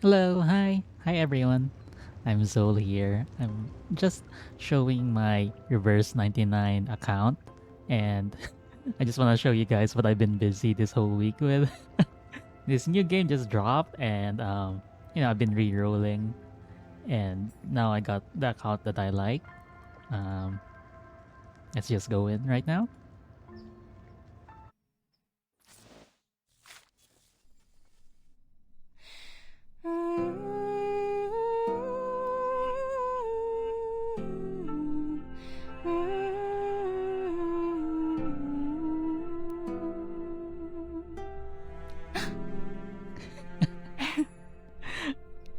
Hello, hi everyone. I'm Zol here. I'm just showing my reverse 99 account and I just want to show you guys what I've been busy this whole week with. This new game just dropped and I've been re-rolling and now I got the account that I like. Um let's just go in right now.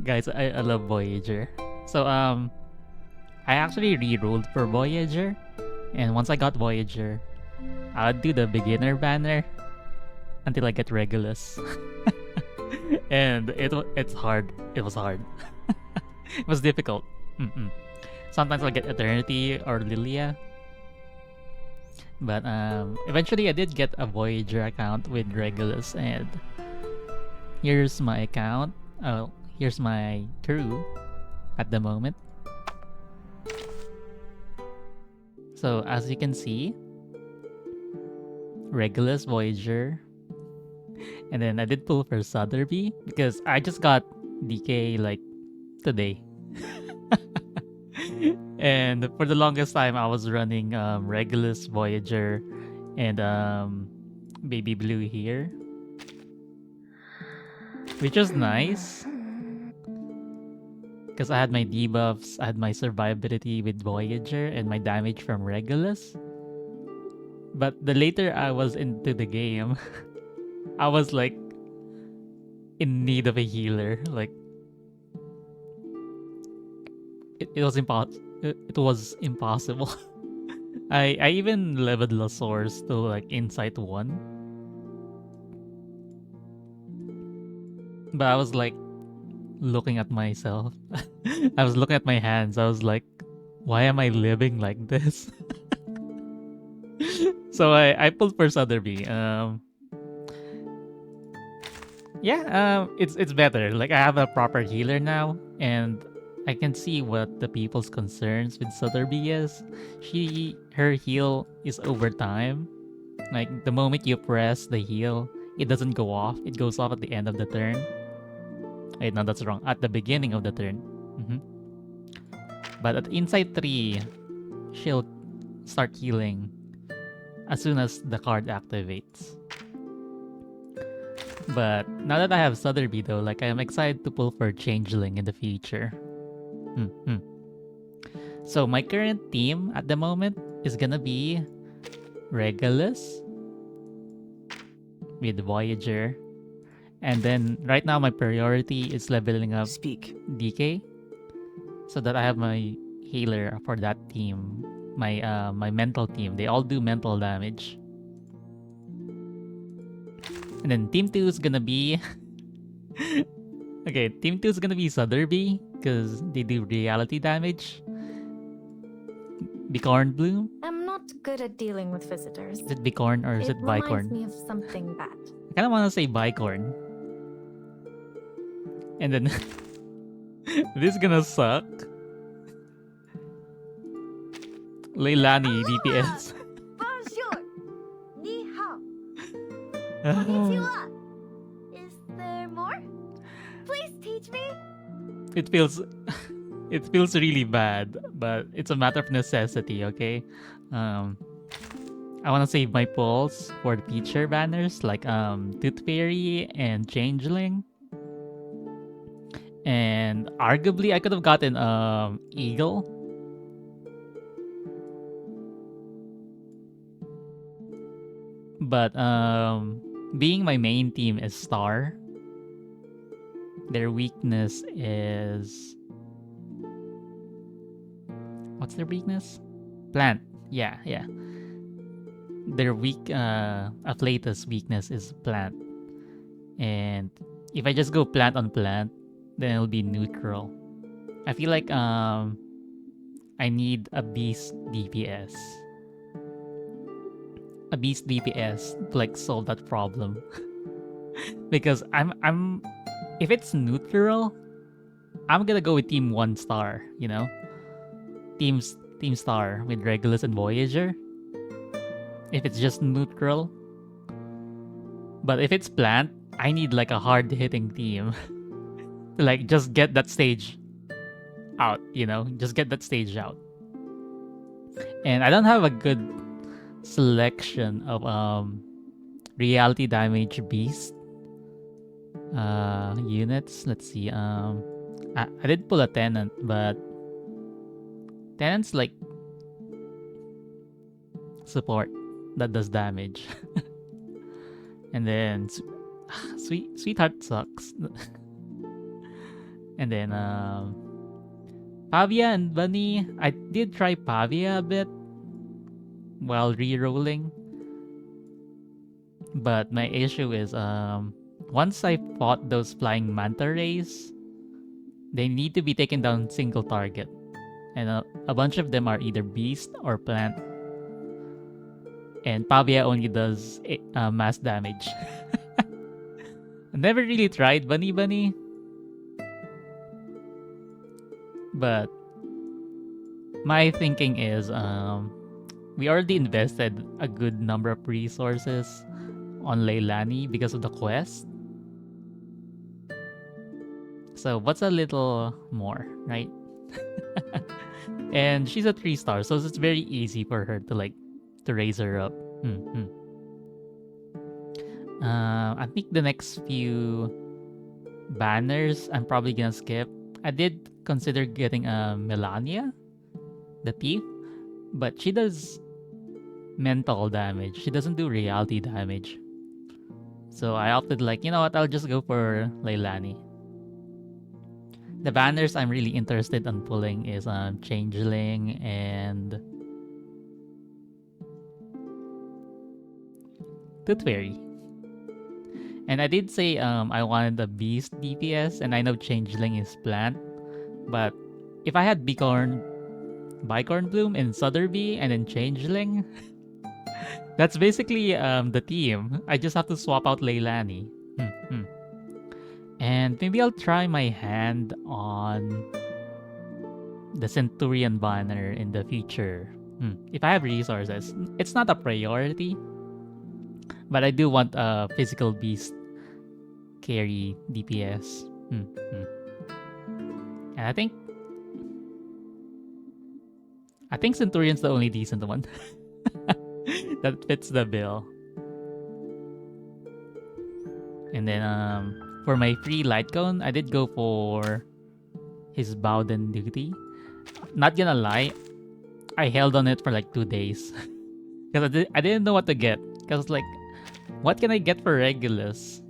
Guys, I love Voyager. So I actually re-rolled for Voyager and once I got Voyager, I'd do the beginner banner until I get Regulus. And it's hard. It was hard. It was difficult. Mm-mm. Sometimes I get Eternity or Lilia, but eventually I did get a Voyager account with Regulus, and here's my account. Oh, here's my crew at the moment. So as you can see, Regulus, Voyager, and then I did pull for Sotheby because I just got DK like today. And for the longest time, I was running Regulus, Voyager, and Baby Blue here, which was nice because I had my debuffs, I had my survivability with Voyager, and my damage from Regulus. But the later I was into the game, I was like in need of a healer. Like it was It was impossible. I even leveled Lasource to like Insight 1. But I was like looking at myself. I was looking at my hands. I was like, why am I living like this? So I pulled for Sotheby. Yeah, it's better. Like I have a proper healer now, and I can see what the people's concerns with Sotheby is. Her heal is over time. Like the moment you press the heal, it doesn't go off. It goes off at the end of the turn. Wait, no, that's wrong. At the beginning of the turn. hmm But at Insight 3, she'll start healing as soon as the card activates. But now that I have Sotheby though, like I'm excited to pull for Changeling in the future. Hmm So my current team at the moment is gonna be Regulus with Voyager. And then right now my priority is leveling up Speak. DK so that I have my healer for that team. My mental team. They all do mental damage. And then team 2 is gonna be okay, team 2 is gonna be Sotheby because they do reality damage. Bicorn Bloom? I'm not good at dealing with visitors. Is it Bicorn or is It it reminds Bicorn? me of something bad. I kind of want to say Bicorn. And then this is gonna suck. Leilani Aloha! DPS. Bonjour! Ni hao! Konnichiwa! Is there more? Please teach me! It feels it feels really bad, but it's a matter of necessity, okay? Um I want to save my pulls for the feature banners like Tooth Fairy and Changeling. And arguably I could have gotten Eagle. But being my main team is Star, their weakness is what's their weakness? Plant. Yeah, yeah. Their Afflatus weakness is plant. And if I just go plant on plant, then it'll be neutral. I feel like I need a beast DPS. A beast DPS to like solve that problem. Because I'm if it's neutral, I'm gonna go with Team 1 star, Team Star with Regulus and Voyager. If it's just neutral. But if it's plant, I need like a hard hitting team to like just get that stage out, Just get that stage out. And I don't have a good selection of reality damage beast units. Let's see. I did pull a tenant, but tenant's like support that does damage. And then sweetheart sucks. And then Pavia and Bunny. I did try Pavia a bit while re-rolling. But my issue is once I fought those flying manta rays, they need to be taken down single target. And a bunch of them are either beast or plant. And Pavia only does mass damage. I never really tried Bunny. But my thinking is we already invested a good number of resources on Leilani because of the quest. So what's a little more, right? And she's a 3-star, so it's very easy for her to raise her up. I think the next few banners I'm probably gonna skip. I did consider getting Melania, the thief, but she does mental damage. She doesn't do reality damage. So I opted you know what, I'll just go for Leilani. The banners I'm really interested in pulling is Changeling and Tooth Fairy. And I did say I wanted a beast DPS, and I know Changeling is plant, but if I had Bicorn Bloom in Sotheby and then Changeling, that's basically the team. I just have to swap out Leilani. And maybe I'll try my hand on the Centurion banner in the future. If I have resources. It's not a priority, but I do want a physical beast carry DPS. And I think Centurion's the only decent one that fits the bill. And then for my free light cone, I did go for his Bowden duty. Not gonna lie, I held on it for 2 days because I didn't know what to get. Because what can I get for Regulus?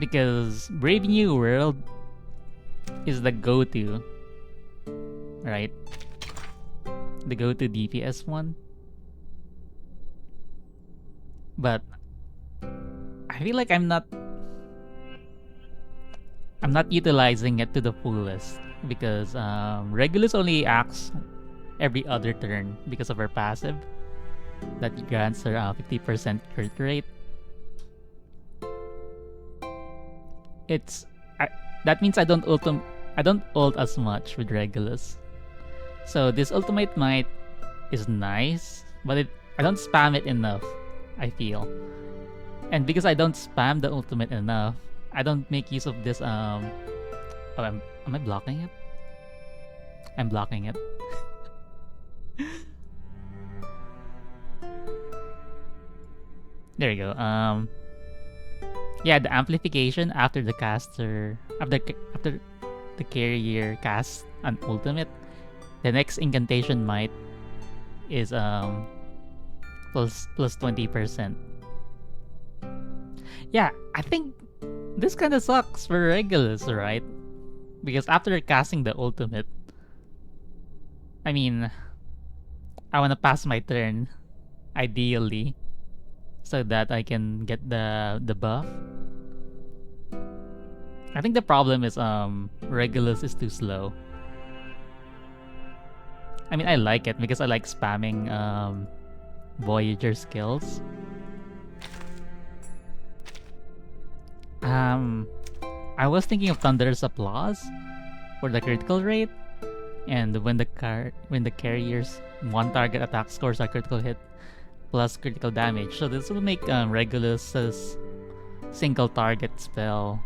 Because Brave New World is the go-to, right? The go-to DPS one. But I feel like I'm not utilizing it to the fullest because Regulus only acts every other turn because of her passive that grants her 50% crit rate. That means I don't ult as much with Regulus. So this ultimate might is nice, but I don't spam it enough, I feel. And because I don't spam the ultimate enough, I don't make use of this am I blocking it? I'm blocking it. There you go. Yeah, the amplification after the caster after the carrier casts an ultimate, the next incantation might is plus 20%. Yeah, I think this kind of sucks for Regulus, right? Because after casting the ultimate, I mean, I want to pass my turn, ideally, so that I can get the buff. I think the problem is Regulus is too slow. I mean, I like it because I like spamming Voyager skills. I was thinking of Thunder's Applause for the critical rate, and when the carrier's one target attack scores a critical hit plus critical damage. So this will make Regulus's single target spell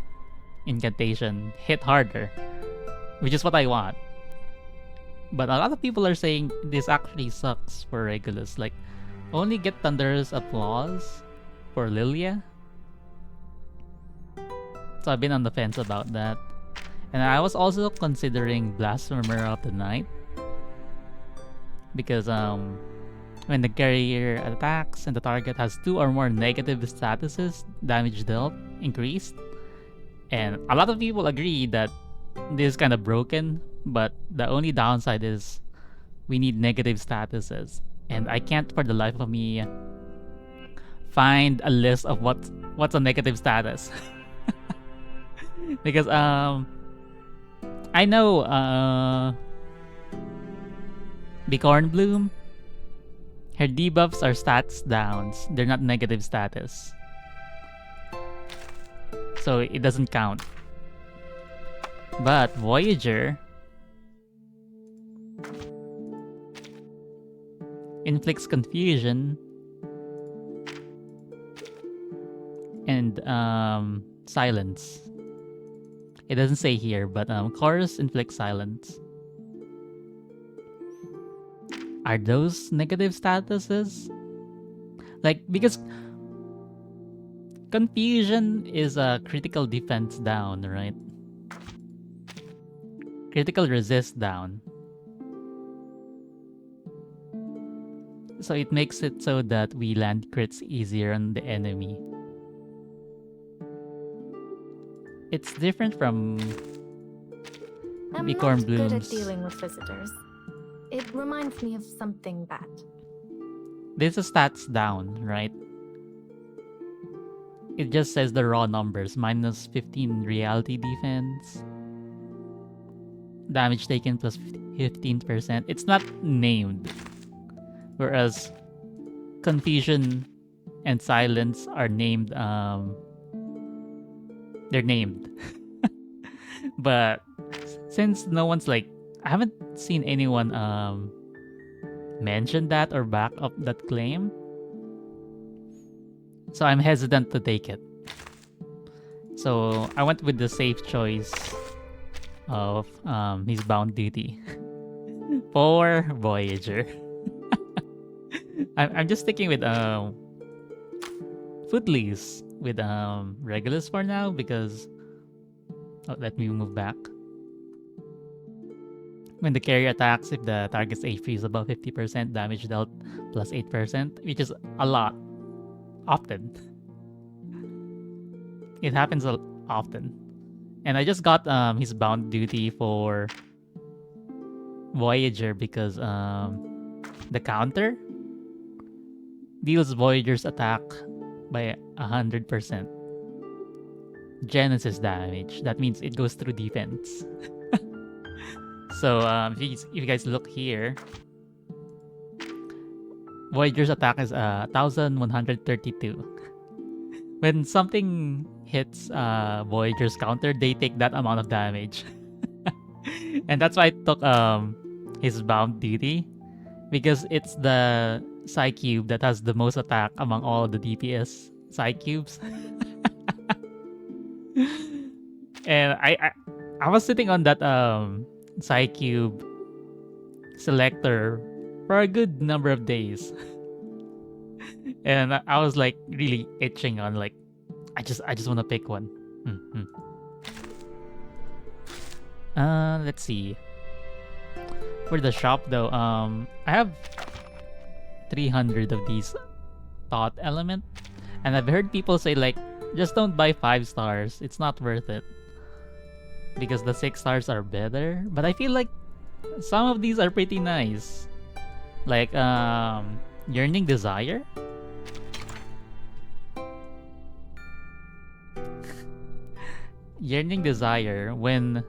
incantation hit harder, which is what I want. But a lot of people are saying this actually sucks for Regulus. Like, only get Thunder's Applause for Lilia. So I've been on the fence about that. And I was also considering Blasphemer of the Night. Because when the carrier attacks and the target has 2 or more negative statuses, damage dealt increased. And a lot of people agree that this is kind of broken, but the only downside is we need negative statuses. And I can't for the life of me find a list of what's a negative status. Because I know Bicorn Bloom, her debuffs are stats downs. They're not negative status. So it doesn't count. But Voyager inflicts confusion and silence. It doesn't say here, but Chorus inflicts silence. Are those negative statuses? Like, because confusion is a critical defense down, right? Critical resist down. So it makes it so that we land crits easier on the enemy. It's different from I'm Bicorn not good at Blooms. dealing with visitors. It reminds me of something bad. This is stats down, right? It just says the raw numbers. Minus 15 reality defense. Damage taken plus 15%. It's not named. Whereas confusion and silence are named. They're named. But since no one's like, I haven't seen anyone mention that or back up that claim. So I'm hesitant to take it. So I went with the safe choice of his bound duty for Voyager. I'm just sticking with Footloose with Regulus for now because let me move back. When the carrier attacks, if the target's HP is above 50%, damage dealt plus 8%, which is a lot. Often. It happens often. And I just got his bound duty for Voyager because the counter deals Voyager's attack by 100%. Genesis damage. That means it goes through defense. So if you guys look here, Voyager's attack is 1132. When something hits Voyager's counter, they take that amount of damage. And that's why I took his bound duty, because it's the Psy Cube that has the most attack among all the DPS Psy Cubes. And I was sitting on that Psy Cube selector for a good number of days. And I was like really itching on like I just want to pick one. Let's see. For the shop though, I have 300 of these thought element, and I've heard people say like just don't buy 5 stars. It's not worth it because the 6 stars are better. But I feel like some of these are pretty nice. Like Yearning Desire. Yearning Desire, when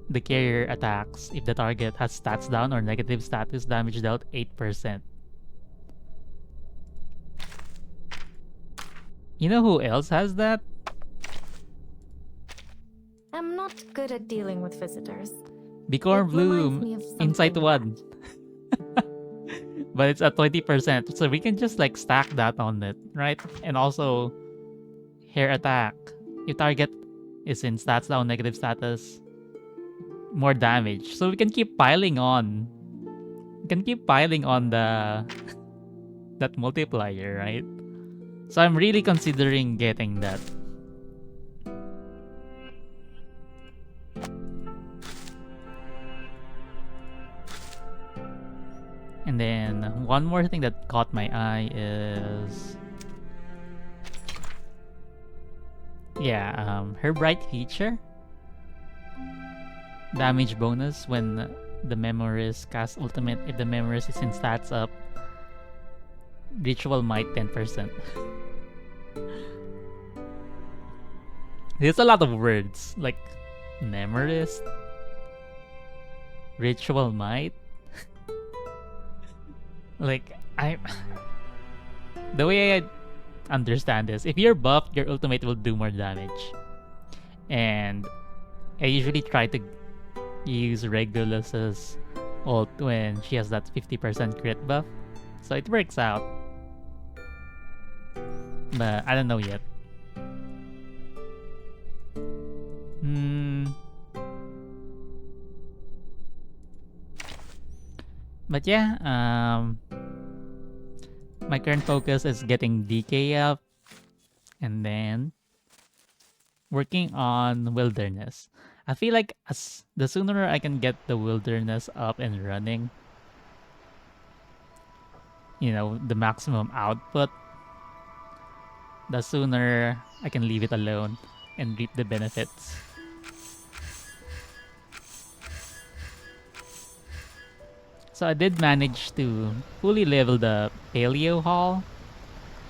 the carrier attacks, if the target has stats down or negative status, damage dealt 8%. You know who else has that? I'm not good at dealing with visitors. Bicorn It reminds Bloom me of Insight something 1. But it's at 20%. So we can just like stack that on it, right? And also hair attack. If target is in stats down negative status, more damage. So we can keep piling on. We can keep piling on the that multiplier, right? So I'm really considering getting that. And then one more thing that caught my eye is her bright feature. Damage bonus when the Memorist casts ultimate if the Memorist is in stats up. Ritual might 10%. There's a lot of words like Memorist, Ritual might. Like I the way I understand this, if you're buffed, your ultimate will do more damage. And I usually try to use Regulus's ult when she has that 50% crit buff. So it works out. But I don't know yet. But yeah, my current focus is getting DK up and then working on Wilderness. I feel like the sooner I can get the Wilderness up and running, the maximum output, the sooner I can leave it alone and reap the benefits. So I did manage to fully level the Paleo Hall,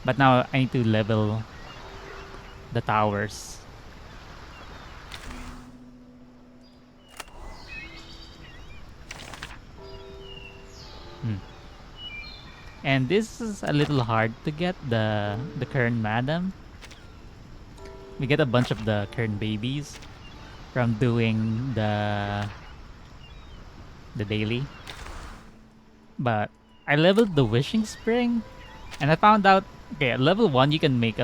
but now I need to level the towers. And this is a little hard to get the Kern Madam. We get a bunch of the Kern babies from doing the daily. But I leveled the Wishing Spring and I found out at level 1 you can make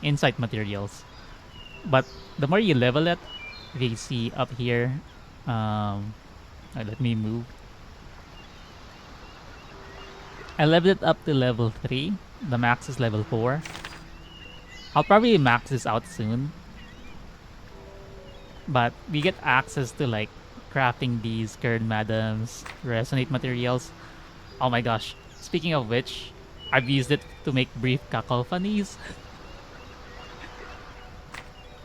insight materials. But the more you level it, if you see up here, let me move. I leveled it up to level 3. The max is level 4. I'll probably max this out soon. But we get access to like crafting these Kern Madams, Resonate materials. Oh my gosh. Speaking of which, I've used it to make brief cacophonies.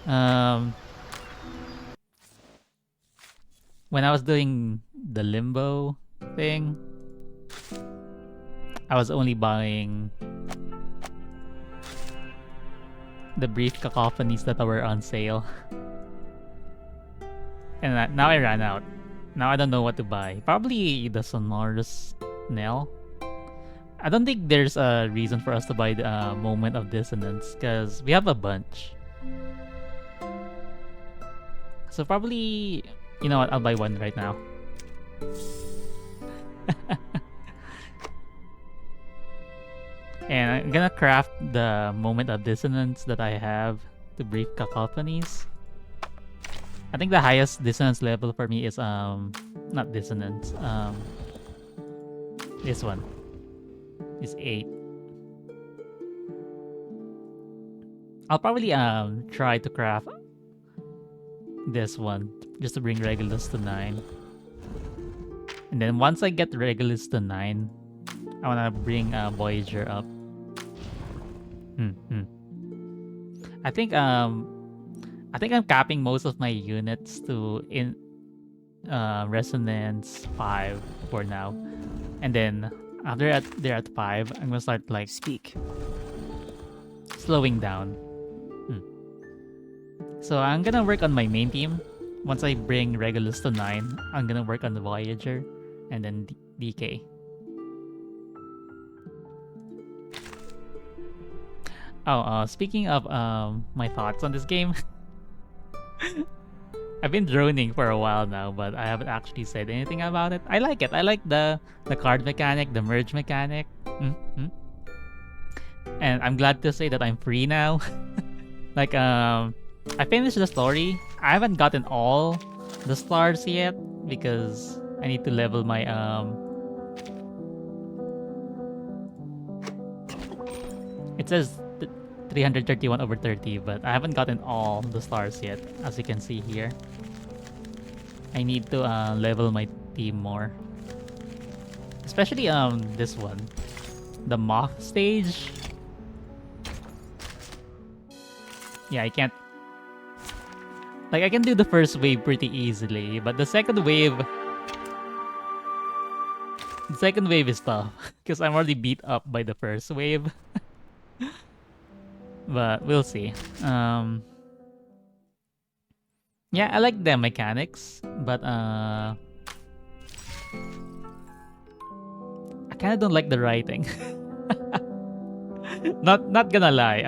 When I was doing the limbo thing, I was only buying the brief cacophonies that were on sale. And now I ran out. Now I don't know what to buy. Probably the Sonorous Knell. I don't think there's a reason for us to buy the Moment of Dissonance because we have a bunch. So probably, you know what, I'll buy one right now. And I'm gonna craft the Moment of Dissonance that I have to brief cacophonies. I think the highest dissonance level for me is not dissonance, this one is 8. I'll probably try to craft this one just to bring Regulus to 9. And then once I get Regulus to 9, I wanna bring Voyager up. I think I'm capping most of my units to Resonance 5 for now. And then after they're at 5, I'm gonna start like slowing down. So I'm gonna work on my main team. Once I bring Regulus to 9, I'm gonna work on the Voyager and then DK. Oh, speaking of my thoughts on this game, I've been droning for a while now, but I haven't actually said anything about it. I like it. I like the card mechanic, the merge mechanic. Mm-hmm. And I'm glad to say that I'm free now. Like I finished the story. I haven't gotten all the stars yet because I need to level my it says 331 over 30, but I haven't gotten all the stars yet, as you can see here. I need to level my team more. Especially this one. The moth stage. Yeah, I can't, like, I can do the first wave pretty easily, but the second wave is tough because I'm already beat up by the first wave. But we'll see. Yeah, I like the mechanics, but I kind of don't like the writing. Not gonna lie.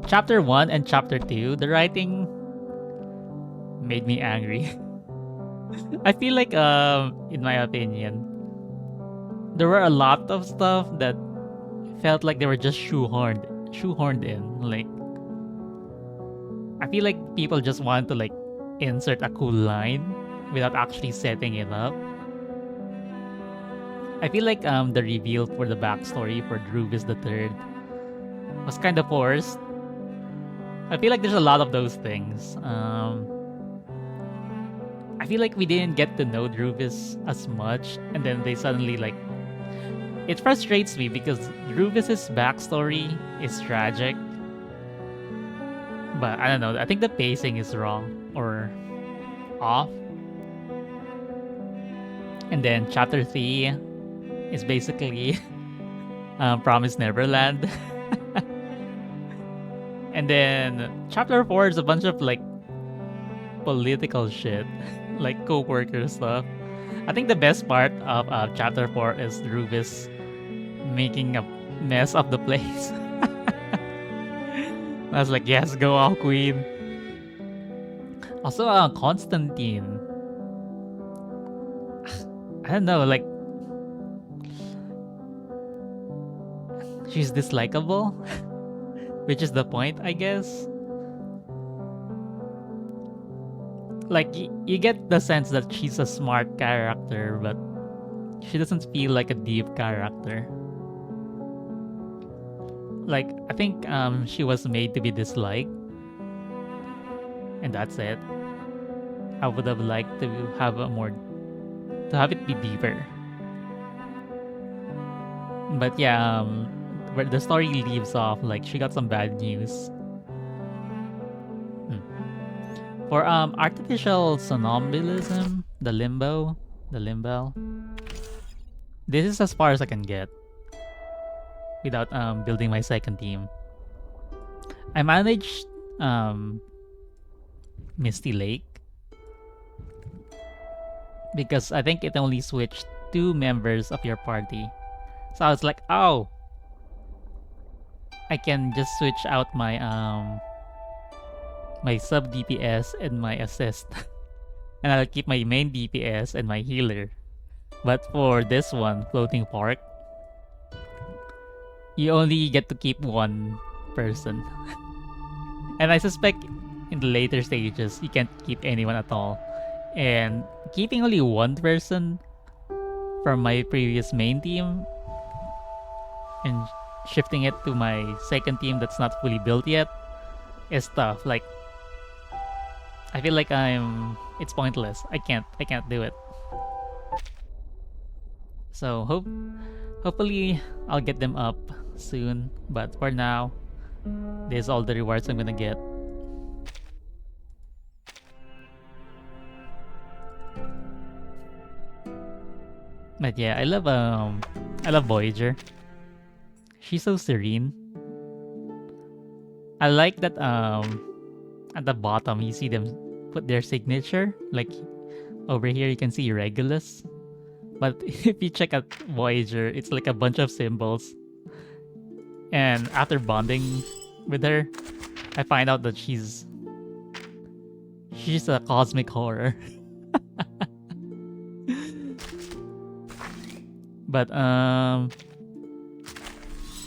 Chapter 1 and chapter 2, the writing made me angry. I feel like in my opinion, there were a lot of stuff that felt like they were just shoehorned in. Like, I feel like people just want to like insert a cool line without actually setting it up. I feel like the reveal for the backstory for Druvis the Third was kind of forced. I feel like there's a lot of those things. I feel like we didn't get to know Druvis as much, and then they suddenly like. It frustrates me because Druvis's backstory is tragic, but I don't know. I think the pacing is wrong or off. And then chapter 3 is basically Promise Neverland. And then chapter 4 is a bunch of like political shit, like co-worker stuff. I think the best part of chapter 4 is Druvis making a mess of the place. I was like, yes, go all queen. Also, Constantine. I don't know, like, she's dislikable, which is the point, I guess. Like, you get the sense that she's a smart character, but she doesn't feel like a deep character. Like, I think she was made to be disliked, and that's it. I would have liked to have a more to have it be deeper. But yeah, where the story leaves off, like she got some bad news. For artificial somnambulism, the limbo. This is as far as I can get without building my second team. I managed Misty Lake because I think it only switched 2 members of your party. So I was like, oh, I can just switch out my sub DPS and my assist. And I'll keep my main DPS and my healer. But for this one, Floating Park, you only get to keep one person. And I suspect in the later stages, you can't keep anyone at all. And keeping only one person from my previous main team and shifting it to my second team that's not fully built yet is tough. Like, I feel like it's pointless. I can't do it. So hopefully I'll get them up soon. But for now, this is all the rewards I'm gonna get. But yeah, I love Voyager. She's so serene. I like that at the bottom you see them put their signature. Like over here you can see Regulus. But if you check out Voyager, it's like a bunch of symbols. And after bonding with her, I find out that she's a cosmic horror. But one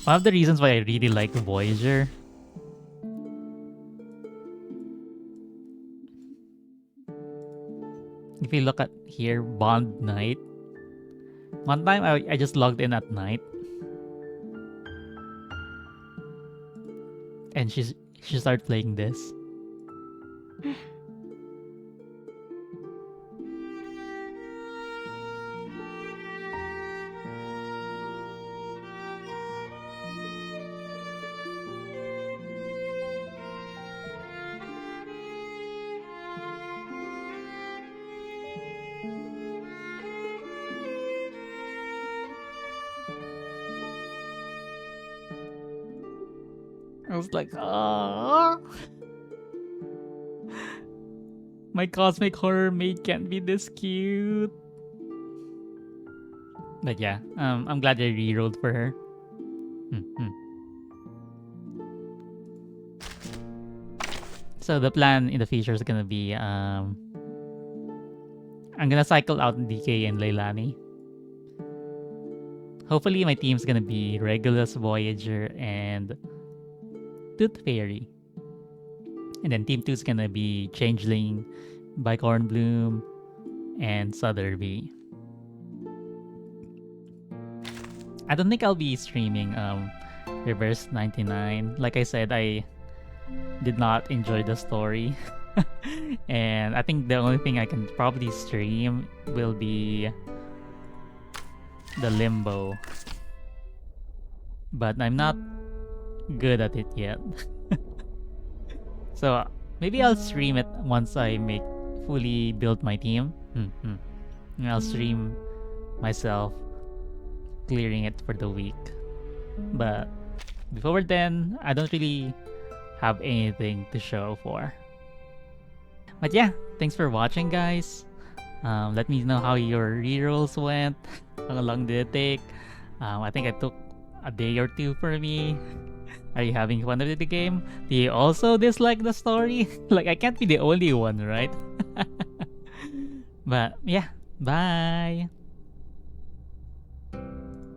of the reasons why I really like Voyager, if you look at here, Bond Night. One time I just logged in at night and she started playing this. I was like, oh, my cosmic horror mate can't be this cute. But yeah, I'm glad I rerolled for her. Mhm. So the plan in the future is gonna be I'm gonna cycle out DK and Leilani. Hopefully my team's gonna be Regulus, Voyager, and Tooth Fairy. And then Team 2 is gonna be Changeling, Bicorn Bloom, and Southerby. I don't think I'll be streaming Reverse 99. Like I said, I did not enjoy the story. And I think the only thing I can probably stream will be the Limbo. But I'm not good at it yet. So maybe I'll stream it once I fully build my team. And I'll stream myself clearing it for the week. But before then, I don't really have anything to show for. But yeah, thanks for watching, guys. Let me know how your rerolls went. How long did it take? I think it took a day or two for me. Are you having fun with the game? Do you also dislike the story? Like, I can't be the only one, right? But yeah, bye!